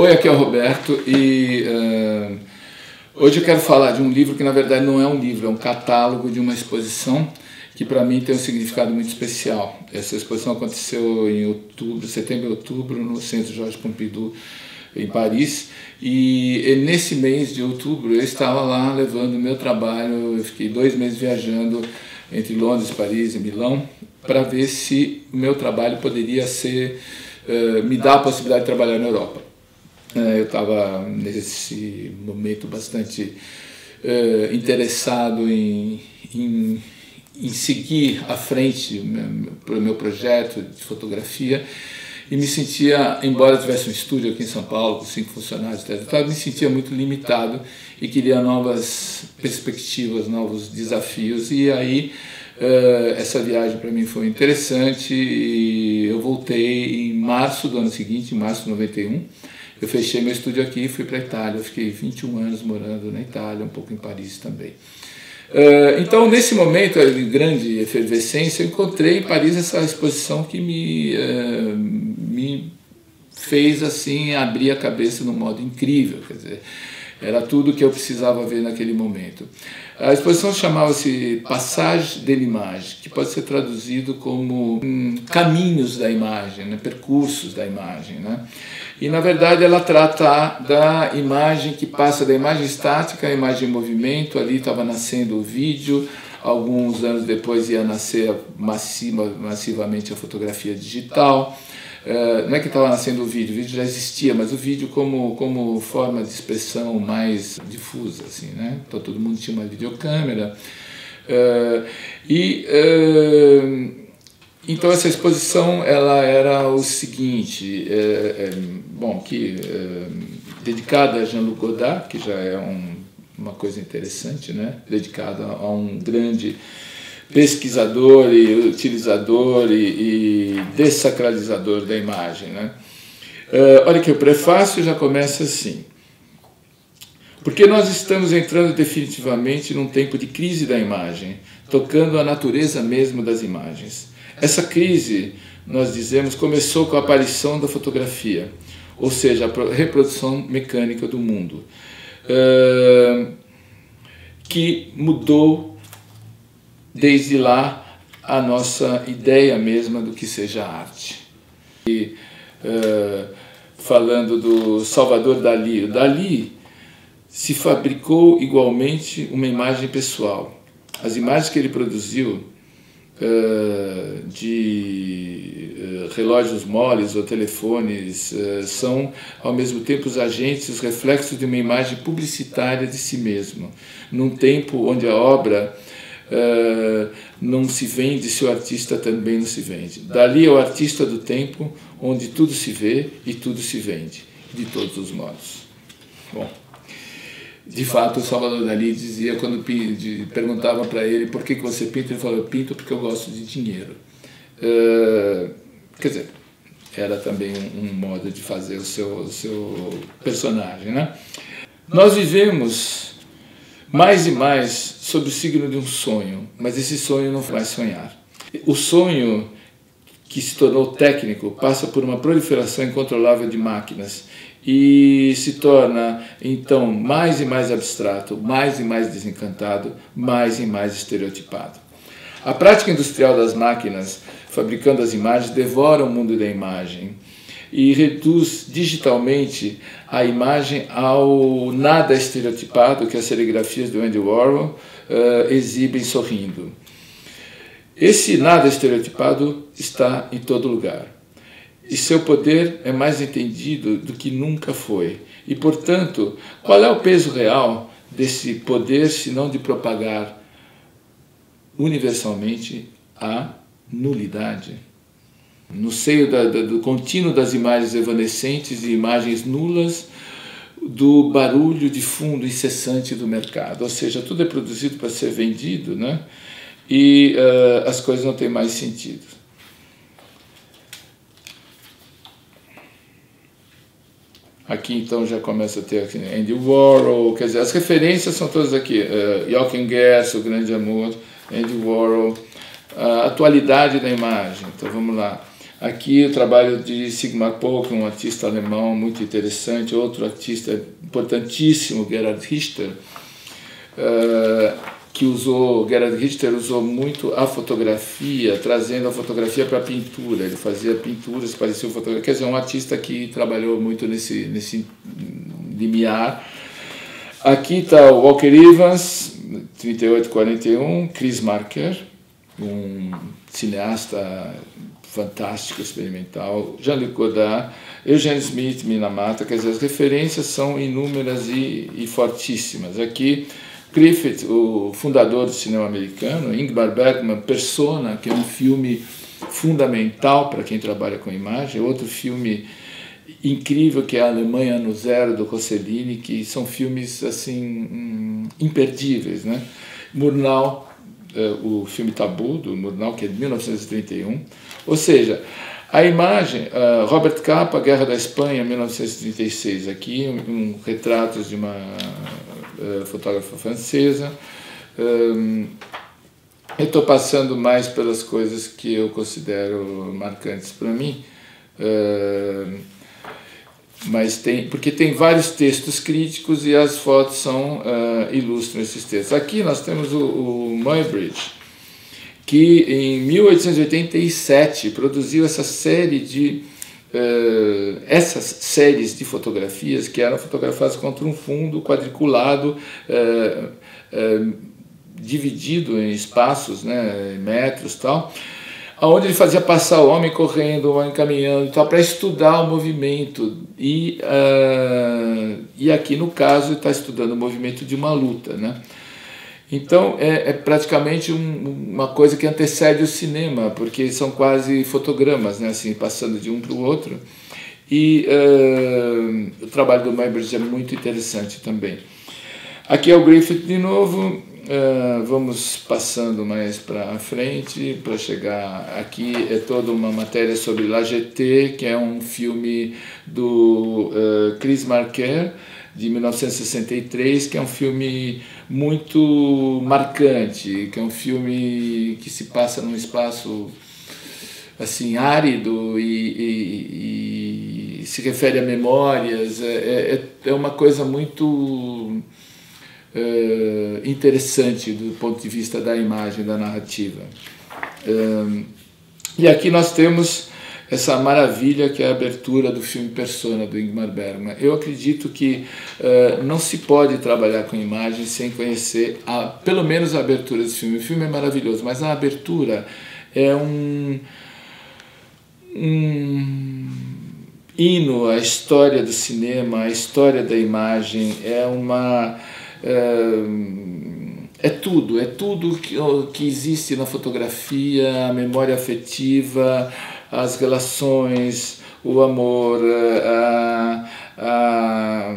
Oi, aqui é o Roberto e hoje eu quero falar de um livro que na verdade não é um livro, é um catálogo de uma exposição que para mim tem um significado muito especial. Essa exposição aconteceu em setembro e outubro, no Centro Georges Pompidou, em Paris, e nesse mês de outubro eu estava lá levando o meu trabalho. Eu fiquei 2 meses viajando entre Londres, Paris e Milão para ver se o meu trabalho poderia me dar a possibilidade de trabalhar na Europa. Eu estava nesse momento bastante interessado em seguir à frente para o meu projeto de fotografia e me sentia, embora tivesse um estúdio aqui em São Paulo com 5 funcionários, me sentia muito limitado e queria novas perspectivas, novos desafios. E aí essa viagem para mim foi interessante e eu voltei em março do ano seguinte, em março de 91. Eu fechei meu estúdio aqui e fui para a Itália. Eu fiquei 21 anos morando na Itália, um pouco em Paris também. Então, nesse momento de grande efervescência, eu encontrei em Paris essa exposição que me fez assim abrir a cabeça de um modo incrível. Quer dizer, era tudo o que eu precisava ver naquele momento. A exposição chamava-se Passage de l'image, que pode ser traduzido como caminhos da imagem, né? Percursos da imagem, né? E na verdade ela trata da imagem que passa da imagem estática à imagem em movimento. Ali estava nascendo o vídeo, alguns anos depois ia nascer massivamente a fotografia digital. Não é que estava nascendo o vídeo já existia, mas o vídeo como forma de expressão mais difusa, assim, né? Então todo mundo tinha uma videocâmera. Então essa exposição ela era o seguinte, dedicada a Jean-Luc Godard, que já é uma coisa interessante, né? Dedicada a um grande pesquisador e utilizador e dessacralizador da imagem, né? Olha que o prefácio já começa assim: porque nós estamos entrando definitivamente num tempo de crise da imagem, tocando a natureza mesmo das imagens. Essa crise, nós dizemos, começou com a aparição da fotografia, ou seja, a reprodução mecânica do mundo, que mudou desde lá a nossa ideia mesma do que seja arte. E, falando do Salvador Dalí, o Dalí se fabricou igualmente uma imagem pessoal. As imagens que ele produziu de relógios moles ou telefones são ao mesmo tempo os agentes, os reflexos de uma imagem publicitária de si mesmo, num tempo onde a obra não se vende se o artista também não se vende. Dalí é o artista do tempo onde tudo se vê e tudo se vende, de todos os modos. Bom, de fato, o Salvador Dalí dizia, quando perguntavam para ele por que você pinta, ele falou: eu pinto porque eu gosto de dinheiro. Quer dizer, era também um modo de fazer o seu personagem, né? Nós vivemos mais e mais sob o signo de um sonho, mas esse sonho não vai sonhar. O sonho que se tornou técnico passa por uma proliferação incontrolável de máquinas e se torna, então, mais e mais abstrato, mais e mais desencantado, mais e mais estereotipado. A prática industrial das máquinas, fabricando as imagens, devora o mundo da imagem e reduz digitalmente a imagem ao nada estereotipado que as serigrafias do Andy Warhol exibem sorrindo. Esse nada estereotipado está em todo lugar. E seu poder é mais entendido do que nunca foi. E, portanto, qual é o peso real desse poder, se não de propagar universalmente a nulidade? No seio do contínuo das imagens evanescentes e imagens nulas, do barulho de fundo incessante do mercado. Ou seja, tudo é produzido para ser vendido, né? E as coisas não têm mais sentido. Aqui então já começa a ter aqui, Andy Warhol, quer dizer, as referências são todas aqui, Joachim Gersh, O Grande Amor, Andy Warhol, a atualidade da imagem. Então vamos lá. Aqui o trabalho de Sigmar Polke, um artista alemão muito interessante, outro artista importantíssimo, Gerhard Richter, Gerhard Richter usou muito a fotografia, trazendo a fotografia para a pintura. Ele fazia pinturas, parecia fotografia. Quer dizer, um artista que trabalhou muito nesse limiar. Aqui está o Walker Evans, 38-41, Chris Marker, um cineasta fantástico, experimental, Jean-Luc Godard, Eugene Smith, Minamata. Quer dizer, as referências são inúmeras e fortíssimas. Aqui, Griffith, o fundador do cinema americano, Ingmar Bergman, Persona, que é um filme fundamental para quem trabalha com imagem, outro filme incrível que é a Alemanha Ano Zero, do Rossellini, que são filmes assim imperdíveis, né? Murnau, o filme Tabu, do Murnau, que é de 1931, ou seja, a imagem, Robert Capa, Guerra da Espanha, 1936, aqui retratos de uma fotógrafa francesa. Eu estou passando mais pelas coisas que eu considero marcantes para mim, mas porque tem vários textos críticos e as fotos ilustram esses textos. Aqui nós temos o Muybridge, que em 1887 produziu essas séries de fotografias que eram fotografadas contra um fundo quadriculado, dividido em espaços, né, metros e tal, onde ele fazia passar o homem correndo, o homem caminhando e tal, para estudar o movimento. E aqui, no caso, ele está estudando o movimento de uma luta, né? Então, é praticamente uma coisa que antecede o cinema, porque são quase fotogramas, né, assim, passando de um para o outro. E o trabalho do Muybridge é muito interessante também. Aqui é o Griffith de novo. Vamos passando mais para frente, para chegar aqui, é toda uma matéria sobre La Jetée, que é um filme do Chris Marker, de 1963, que é um filme muito marcante, que é um filme que se passa num espaço assim árido e se refere a memórias. É uma coisa muito interessante do ponto de vista da imagem, da narrativa. E aqui nós temos essa maravilha que é a abertura do filme Persona, do Ingmar Bergman. Eu acredito que não se pode trabalhar com imagem sem conhecer pelo menos a abertura desse filme. O filme é maravilhoso, mas a abertura é um hino à história do cinema, à história da imagem. É tudo que existe na fotografia, a memória afetiva, as relações, o amor, a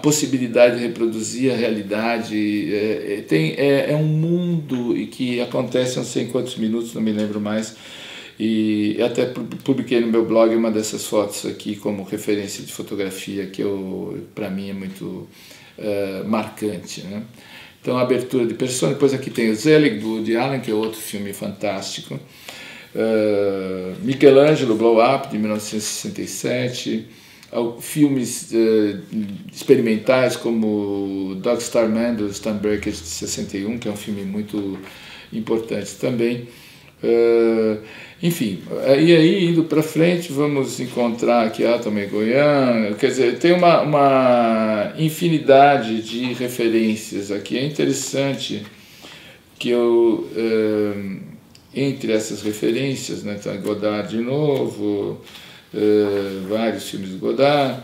possibilidade de reproduzir a realidade. É um mundo que acontece não sei em quantos minutos, não me lembro mais, e até publiquei no meu blog uma dessas fotos aqui como referência de fotografia, que para mim é muito marcante, né? Então, a abertura de Persona. Depois aqui tem o Zelig, do Woody Allen, que é outro filme fantástico. Michelangelo, Blow Up, de 1967. Filmes experimentais como Dog Star Man, do Stan Brakhage, de 61, que é um filme muito importante também. Enfim, e aí, indo para frente, vamos encontrar aqui Atom Egoyan, quer dizer, tem uma infinidade de referências aqui. É interessante que entre essas referências, né, tá Godard de novo, vários filmes de Godard,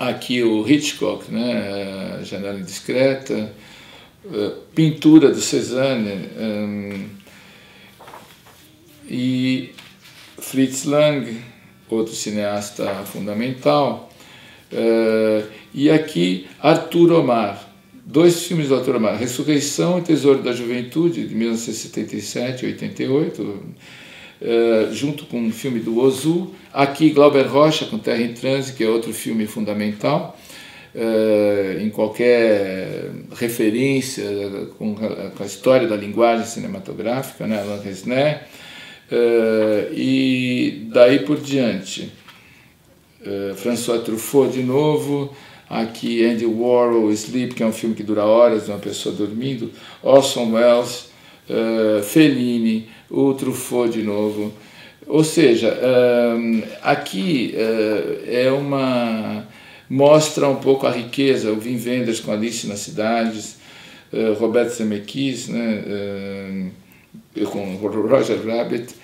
aqui o Hitchcock, né, Janela Indiscreta, pintura do Cézanne, e Fritz Lang, outro cineasta fundamental, e aqui Arthur Omar, dois filmes do Arthur Omar, Ressurreição e Tesouro da Juventude, de 1977 e 88, junto com um filme do Ozu. Aqui Glauber Rocha, com Terra em Transe, que é outro filme fundamental, em qualquer referência com a história da linguagem cinematográfica, né? Alain Resnais. e daí por diante. François Truffaut de novo, aqui Andy Warhol, Sleep, que é um filme que dura horas, de uma pessoa dormindo, Orson Welles, Fellini, o Truffaut de novo. Ou seja, aqui mostra um pouco a riqueza, o Wim Wenders com Alice nas Cidades, Robert Zemeckis, né, com Roger Rabbit,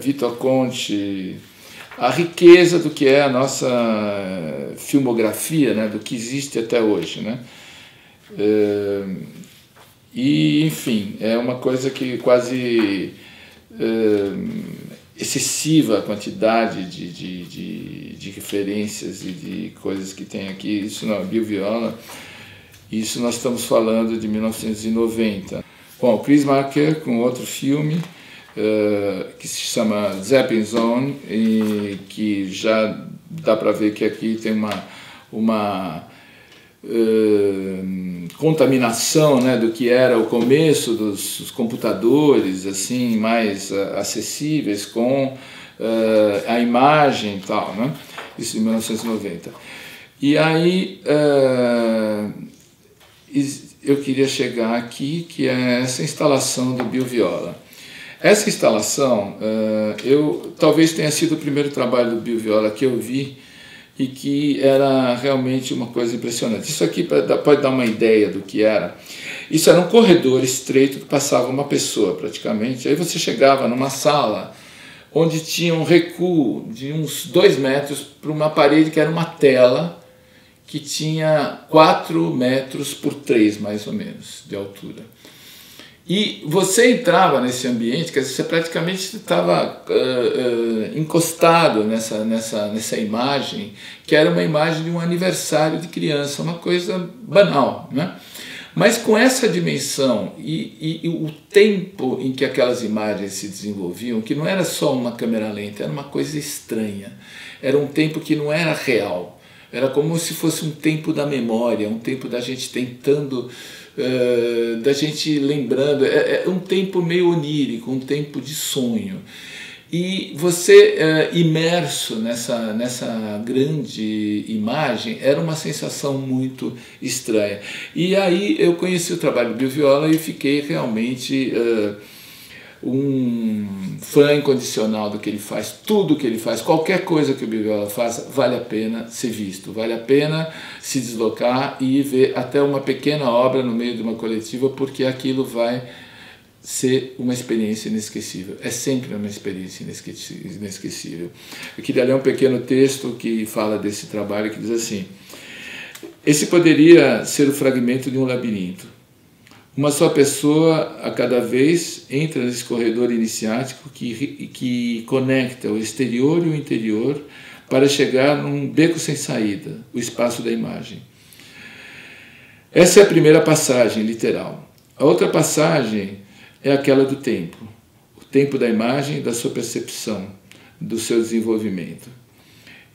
Vitor Conte, a riqueza do que é a nossa filmografia, né, do que existe até hoje, né? E, enfim, é uma coisa que quase excessiva a quantidade de referências e de coisas que tem aqui. Isso não é Bill Viola, isso nós estamos falando de 1990. Bom, Chris Marker com outro filme, que se chama Zapping Zone, e que já dá para ver que aqui tem uma contaminação, né, do que era o começo dos computadores assim mais acessíveis com a imagem e tal, né? Isso em 1990. E aí eu queria chegar aqui, que é essa instalação do Bill Viola. Essa instalação, talvez tenha sido o primeiro trabalho do Bill Viola que eu vi e que era realmente uma coisa impressionante. Isso aqui pode dar uma ideia do que era. Isso era um corredor estreito que passava uma pessoa praticamente. Aí você chegava numa sala onde tinha um recuo de uns 2 metros para uma parede que era uma tela que tinha 4 metros por 3, mais ou menos, de altura. E você entrava nesse ambiente, quer dizer, você praticamente estava encostado nessa imagem, que era uma imagem de um aniversário de criança, uma coisa banal, né? Mas com essa dimensão e o tempo em que aquelas imagens se desenvolviam, que não era só uma câmera lenta, era uma coisa estranha, era um tempo que não era real, era como se fosse um tempo da memória, um tempo da gente tentando... da gente lembrando, é um tempo meio onírico, um tempo de sonho. E você imerso nessa grande imagem, era uma sensação muito estranha. E aí eu conheci o trabalho do Bill Viola e fiquei realmente um fã incondicional do que ele faz. Tudo que ele faz, qualquer coisa que o Bill Viola faz, vale a pena ser visto, vale a pena se deslocar e ver até uma pequena obra no meio de uma coletiva, porque aquilo vai ser uma experiência inesquecível. É sempre uma experiência inesquecível. Eu queria ler um pequeno texto que fala desse trabalho, que diz assim: esse poderia ser o fragmento de um labirinto. Uma só pessoa a cada vez entra nesse corredor iniciático que conecta o exterior e o interior para chegar num beco sem saída, o espaço da imagem. Essa é a primeira passagem literal. A outra passagem é aquela do tempo, o tempo da imagem, da sua percepção, do seu desenvolvimento.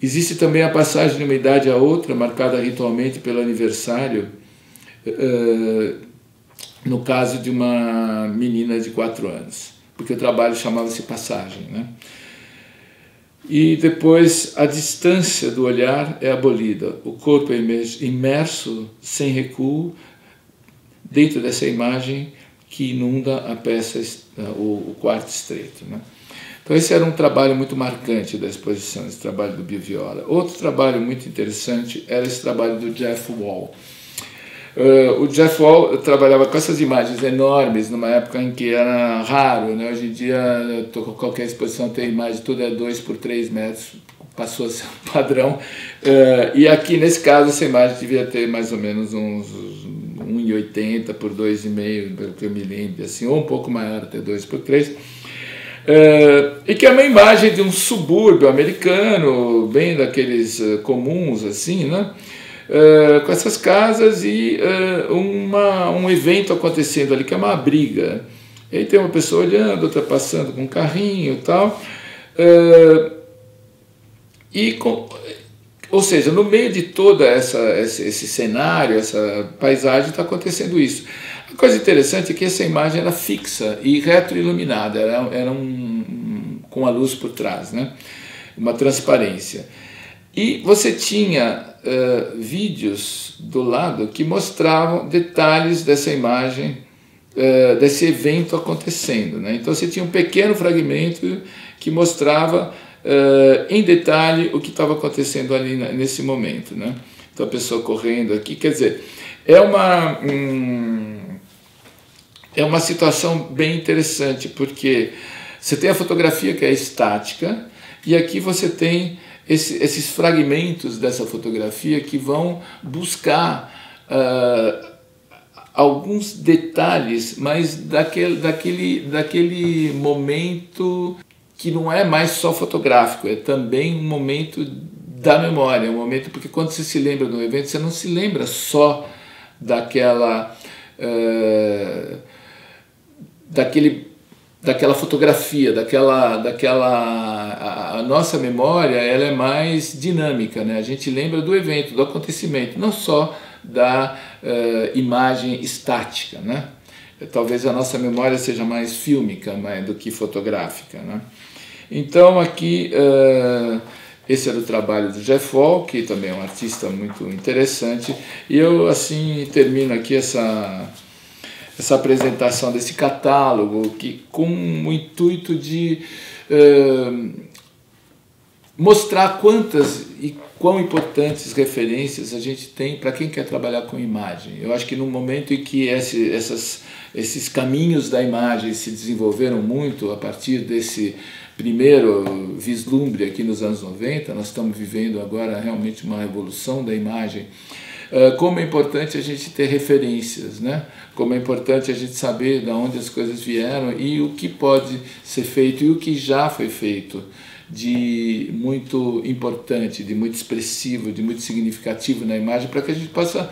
Existe também a passagem de uma idade a outra, marcada ritualmente pelo aniversário, no caso de uma menina de 4 anos, porque o trabalho chamava-se Passagem, né? E depois a distância do olhar é abolida, o corpo é imerso, sem recuo, dentro dessa imagem que inunda a peça, o quarto estreito, né? Então esse era um trabalho muito marcante da exposição, esse trabalho do Bill Viola. Outro trabalho muito interessante era esse trabalho do Jeff Wall. O Jeff Wall trabalhava com essas imagens enormes numa época em que era raro, né? Hoje em dia qualquer exposição tem imagem, tudo é 2 por 3 metros, passou a ser um padrão. E aqui nesse caso essa imagem devia ter mais ou menos uns 1,80 por 2,5, pelo que eu me lembro, assim, ou um pouco maior, até 2 por 3. E que é uma imagem de um subúrbio americano, bem daqueles comuns, assim, né? Com essas casas e um evento acontecendo ali, que é uma briga. E aí tem uma pessoa olhando, outra passando com um carrinho e tal. Ou seja, no meio de todo esse cenário, essa paisagem, está acontecendo isso. A coisa interessante é que essa imagem era fixa e retroiluminada, era com a luz por trás, né? Uma transparência. E você tinha vídeos do lado que mostravam detalhes dessa imagem, desse evento acontecendo, né? Então você tinha um pequeno fragmento que mostrava em detalhe o que estava acontecendo ali nesse momento, né? Então a pessoa correndo aqui, quer dizer, é uma situação bem interessante, porque você tem a fotografia que é estática, e aqui você tem esses fragmentos dessa fotografia que vão buscar alguns detalhes, mas daquele momento que não é mais só fotográfico, é também um momento da memória, um momento, porque quando você se lembra de um evento, você não se lembra só daquela fotografia, a nossa memória, ela é mais dinâmica, né? A gente lembra do evento, do acontecimento, não só da imagem estática, né? Talvez a nossa memória seja mais fílmica do que fotográfica, né? Então aqui esse era o trabalho do Jeff Wall, que também é um artista muito interessante, e eu assim termino aqui essa apresentação desse catálogo com o intuito de mostrar quantas e quão importantes referências a gente tem para quem quer trabalhar com imagem. Eu acho que no momento em que esses caminhos da imagem se desenvolveram muito a partir desse primeiro vislumbre aqui nos anos 90, nós estamos vivendo agora realmente uma revolução da imagem. Como é importante a gente ter referências, né? Como é importante a gente saber de onde as coisas vieram e o que pode ser feito e o que já foi feito de muito importante, de muito expressivo, de muito significativo na imagem, para que a gente possa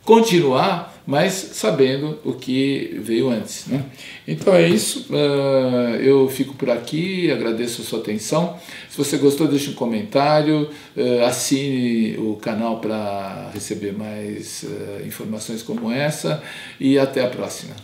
continuar, mas sabendo o que veio antes, né? Então é isso, eu fico por aqui, agradeço a sua atenção. Se você gostou, deixe um comentário, assine o canal para receber mais informações como essa e até a próxima.